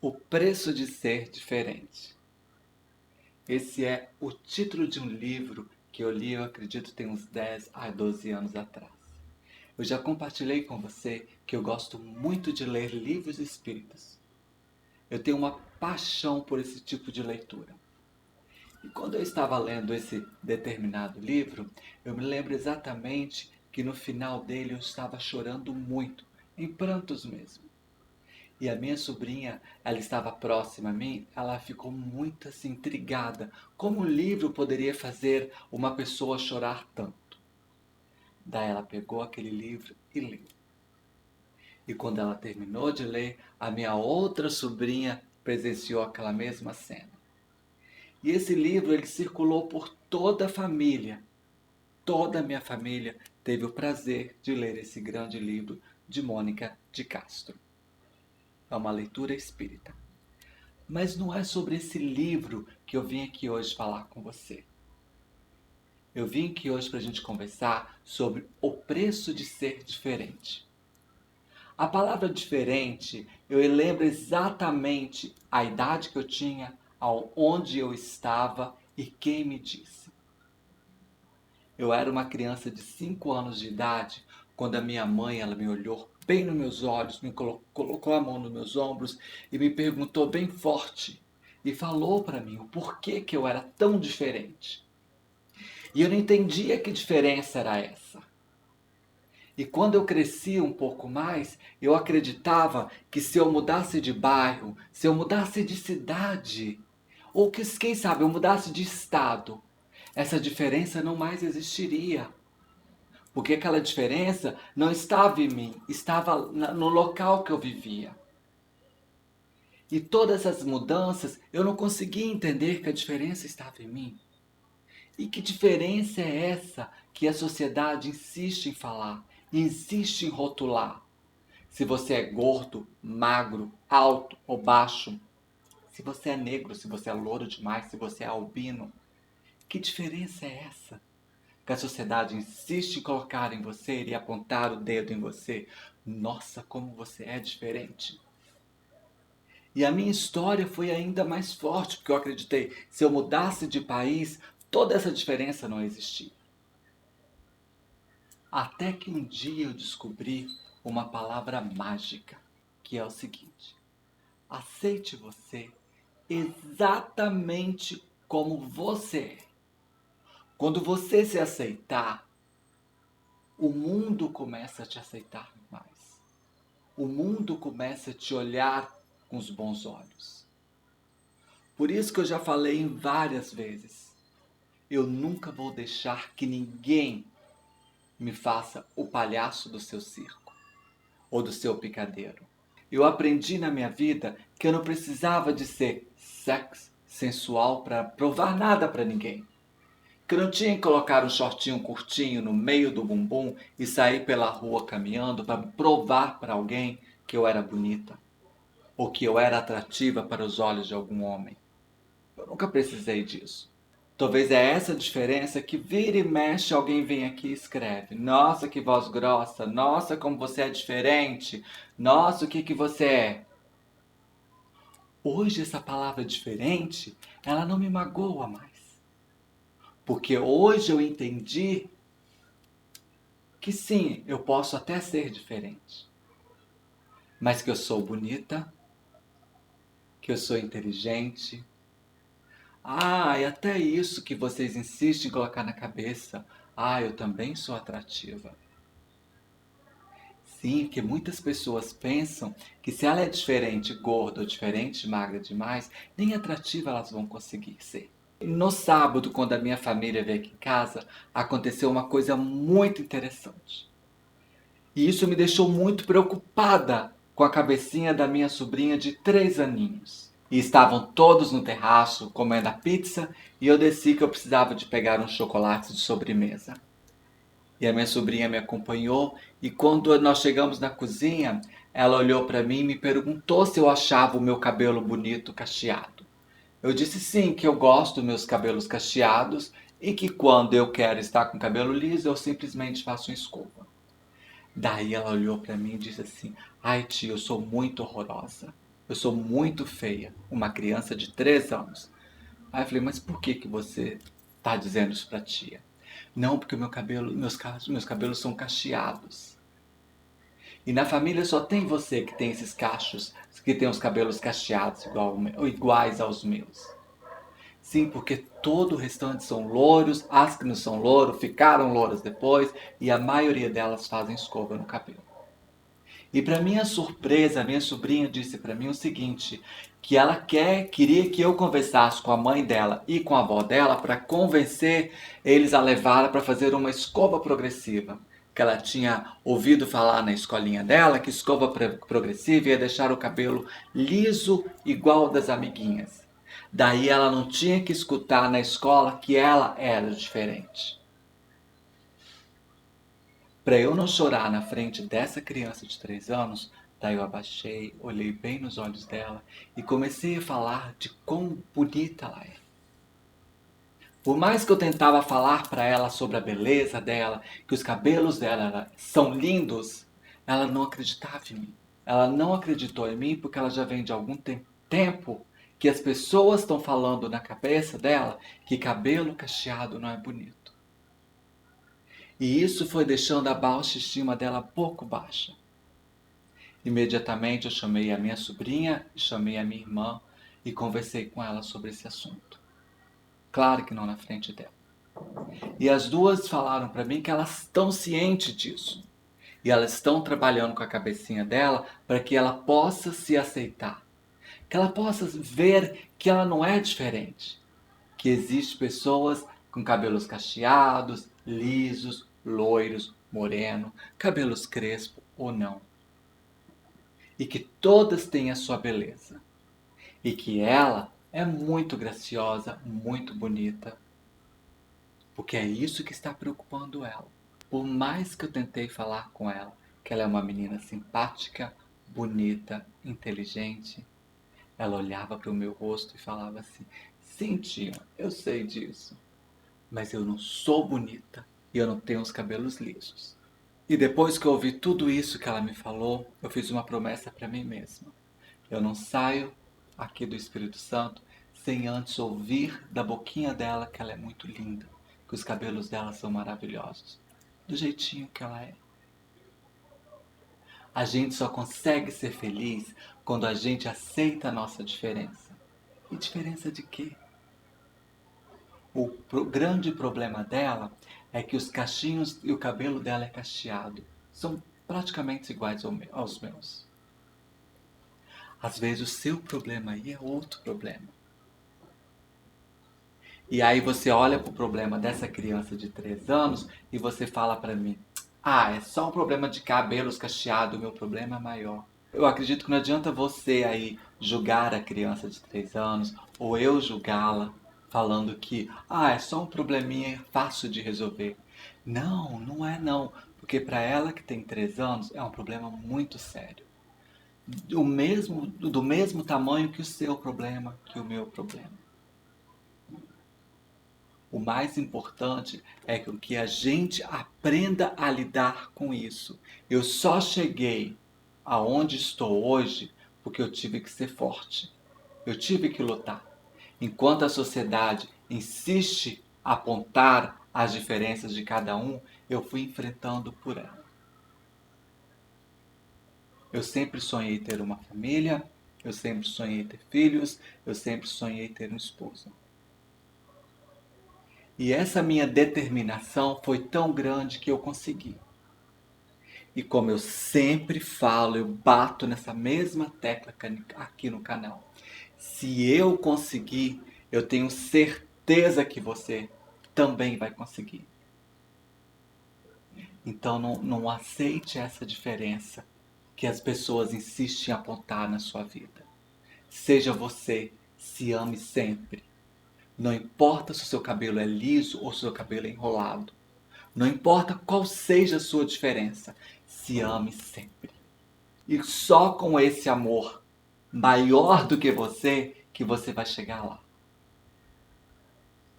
O preço de ser diferente. Esse é o título de um livro que eu li, eu acredito, tem uns 10 a 12 anos atrás. Eu já compartilhei com você que eu gosto muito de ler livros espíritas. Eu tenho uma paixão por esse tipo de leitura. E quando eu estava lendo esse determinado livro, eu me lembro exatamente que no final dele eu estava chorando muito, em prantos mesmo. E a minha sobrinha, ela estava próxima a mim, ela ficou muito assim intrigada. Como um livro poderia fazer uma pessoa chorar tanto? Daí ela pegou aquele livro e leu. E quando ela terminou de ler, a minha outra sobrinha presenciou aquela mesma cena. E esse livro ele circulou por toda a família. Toda a minha família teve o prazer de ler esse grande livro de Mônica de Castro. É uma leitura espírita. Mas não é sobre esse livro que eu vim aqui hoje falar com você. Eu vim aqui hoje para a gente conversar sobre o preço de ser diferente. A palavra diferente, eu lembro exatamente a idade que eu tinha, onde eu estava e quem me disse. Eu era uma criança de 5 anos de idade quando a minha mãe ela me olhou bem nos meus olhos, me colocou a mão nos meus ombros e me perguntou bem forte e falou para mim o porquê que eu era tão diferente. E eu não entendia que diferença era essa. E quando eu cresci um pouco mais, eu acreditava que se eu mudasse de bairro, se eu mudasse de cidade, ou que, quem sabe, eu mudasse de estado, essa diferença não mais existiria. Porque aquela diferença não estava em mim, estava no local que eu vivia. E todas as mudanças, eu não conseguia entender que a diferença estava em mim. E que diferença é essa que a sociedade insiste em falar, insiste em rotular? Se você é gordo, magro, alto ou baixo, se você é negro, se você é louro demais, se você é albino, que diferença é essa que a sociedade insiste em colocar em você e apontar o dedo em você? Nossa, como você é diferente. E a minha história foi ainda mais forte, porque eu acreditei, se eu mudasse de país, toda essa diferença não existia. Até que um dia eu descobri uma palavra mágica, que é o seguinte: aceite você exatamente como você é. Quando você se aceitar, o mundo começa a te aceitar mais. O mundo começa a te olhar com os bons olhos. Por isso que eu já falei várias vezes, eu nunca vou deixar que ninguém me faça o palhaço do seu circo ou do seu picadeiro. Eu aprendi na minha vida que eu não precisava de ser sensual para provar nada para ninguém. Que eu não tinha que colocar um shortinho curtinho no meio do bumbum e sair pela rua caminhando para provar para alguém que eu era bonita ou que eu era atrativa para os olhos de algum homem. Eu nunca precisei disso. Talvez é essa a diferença que vira e mexe alguém vem aqui e escreve: nossa, que voz grossa, nossa, como você é diferente, nossa, o que você é. Hoje essa palavra diferente, ela não me magoa mais. Porque hoje eu entendi que sim, eu posso até ser diferente. Mas que eu sou bonita, que eu sou inteligente. Ah, e até isso que vocês insistem em colocar na cabeça. Ah, eu também sou atrativa. Sim, porque muitas pessoas pensam que se ela é diferente, gorda ou diferente, magra demais, nem atrativa elas vão conseguir ser. No sábado, quando a minha família veio aqui em casa, aconteceu uma coisa muito interessante. E isso me deixou muito preocupada com a cabecinha da minha sobrinha de 3 aninhos. E estavam todos no terraço comendo a pizza e eu desci que eu precisava de pegar um chocolate de sobremesa. E a minha sobrinha me acompanhou e quando nós chegamos na cozinha, ela olhou para mim e me perguntou se eu achava o meu cabelo bonito cacheado. Eu disse sim, que eu gosto dos meus cabelos cacheados e que quando eu quero estar com cabelo liso, eu simplesmente faço uma escova. Daí ela olhou para mim e disse assim: ai tia, eu sou muito horrorosa. eu sou muito feia, uma criança de 3 anos. Aí eu falei, mas por que que você tá dizendo isso pra tia? Não, porque meus cabelos são cacheados. E na família só tem você que tem esses cachos, que tem os cabelos cacheados iguais aos meus. Sim, porque todo o restante são louros, as que não são louros ficaram louras depois e a maioria delas fazem escova no cabelo. E para minha surpresa, a minha sobrinha disse para mim o seguinte, que ela queria que eu conversasse com a mãe dela e com a avó dela para convencer eles a levá-la para fazer uma escova progressiva. Que ela tinha ouvido falar na escolinha dela que escova progressiva ia deixar o cabelo liso igual das amiguinhas. Daí ela não tinha que escutar na escola que ela era diferente. Para eu não chorar na frente dessa criança de 3 anos, daí eu abaixei, olhei bem nos olhos dela e comecei a falar de quão bonita ela é. Por mais que eu tentava falar para ela sobre a beleza dela, que os cabelos dela são lindos, ela não acreditava em mim. Ela não acreditou em mim porque ela já vem de algum tempo que as pessoas estão falando na cabeça dela que cabelo cacheado não é bonito. E isso foi deixando a autoestima dela pouco baixa. Imediatamente eu chamei a minha sobrinha e chamei a minha irmã e conversei com ela sobre esse assunto. Claro que não na frente dela. E as duas falaram para mim que elas estão cientes disso. E elas estão trabalhando com a cabecinha dela para que ela possa se aceitar. Que ela possa ver que ela não é diferente. Que existem pessoas com cabelos cacheados, lisos, loiros, moreno, cabelos crespos ou não. E que todas têm a sua beleza. E que ela é muito graciosa, muito bonita. Porque é isso que está preocupando ela. Por mais que eu tentei falar com ela que ela é uma menina simpática, bonita, inteligente, ela olhava para o meu rosto e falava assim: sim, tia, eu sei disso, mas eu não sou bonita e eu não tenho os cabelos lisos. E depois que eu ouvi tudo isso que ela me falou, eu fiz uma promessa para mim mesma. Eu não saio aqui do Espírito Santo sem antes ouvir da boquinha dela que ela é muito linda, que os cabelos dela são maravilhosos, do jeitinho que ela é. A gente só consegue ser feliz quando a gente aceita a nossa diferença. E diferença de quê? O grande problema dela é que os cachinhos e o cabelo dela é cacheado. São praticamente iguais aos meus. Às vezes o seu problema aí é outro problema. E aí você olha para o problema dessa criança de 3 anos e você fala para mim: ah, é só um problema de cabelos cacheados, o meu problema é maior. Eu acredito que não adianta você aí julgar a criança de 3 anos ou eu julgá-la falando que é só um probleminha fácil de resolver. Não, não é não, porque para ela que tem 3 anos é um problema muito sério. Do mesmo tamanho que o seu problema, que o meu problema. O mais importante é que a gente aprenda a lidar com isso. Eu só cheguei aonde estou hoje porque eu tive que ser forte. Eu tive que lutar. Enquanto a sociedade insiste a apontar as diferenças de cada um, eu fui enfrentando por ela. Eu sempre sonhei ter uma família, eu sempre sonhei ter filhos, eu sempre sonhei ter um esposo. E essa minha determinação foi tão grande que eu consegui. E como eu sempre falo, eu bato nessa mesma tecla aqui no canal. Se eu conseguir, eu tenho certeza que você também vai conseguir. Então não aceite essa diferença que as pessoas insistem em apontar na sua vida. Seja você, se ame sempre. Não importa se o seu cabelo é liso ou se o seu cabelo é enrolado. Não importa qual seja a sua diferença, se ame sempre. E só com esse amor maior do que você vai chegar lá.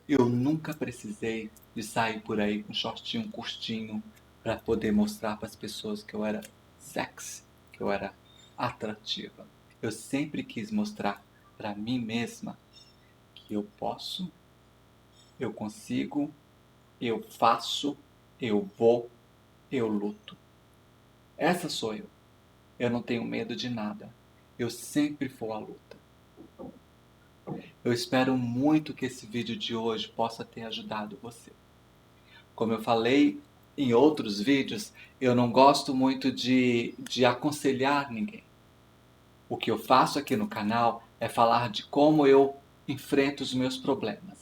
Eu nunca precisei de sair por aí com um shortinho curtinho para poder mostrar para as pessoas que eu era sexy, que eu era atrativa. Eu sempre quis mostrar para mim mesma que eu posso, eu consigo, eu faço, eu vou, eu luto. Essa sou eu. Eu não tenho medo de nada. Eu sempre vou à luta. Eu espero muito que esse vídeo de hoje possa ter ajudado você. Como eu falei em outros vídeos, eu não gosto muito de aconselhar ninguém. O que eu faço aqui no canal é falar de como eu enfrento os meus problemas.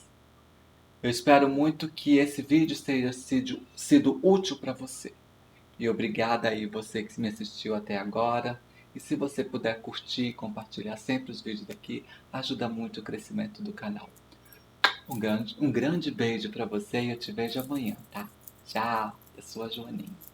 Eu espero muito que esse vídeo tenha sido útil para você. E obrigada aí você que me assistiu até agora. E se você puder curtir e compartilhar sempre os vídeos daqui, ajuda muito o crescimento do canal. Um grande beijo para você e eu te vejo amanhã, tá? Tchau, da sua Joaninha.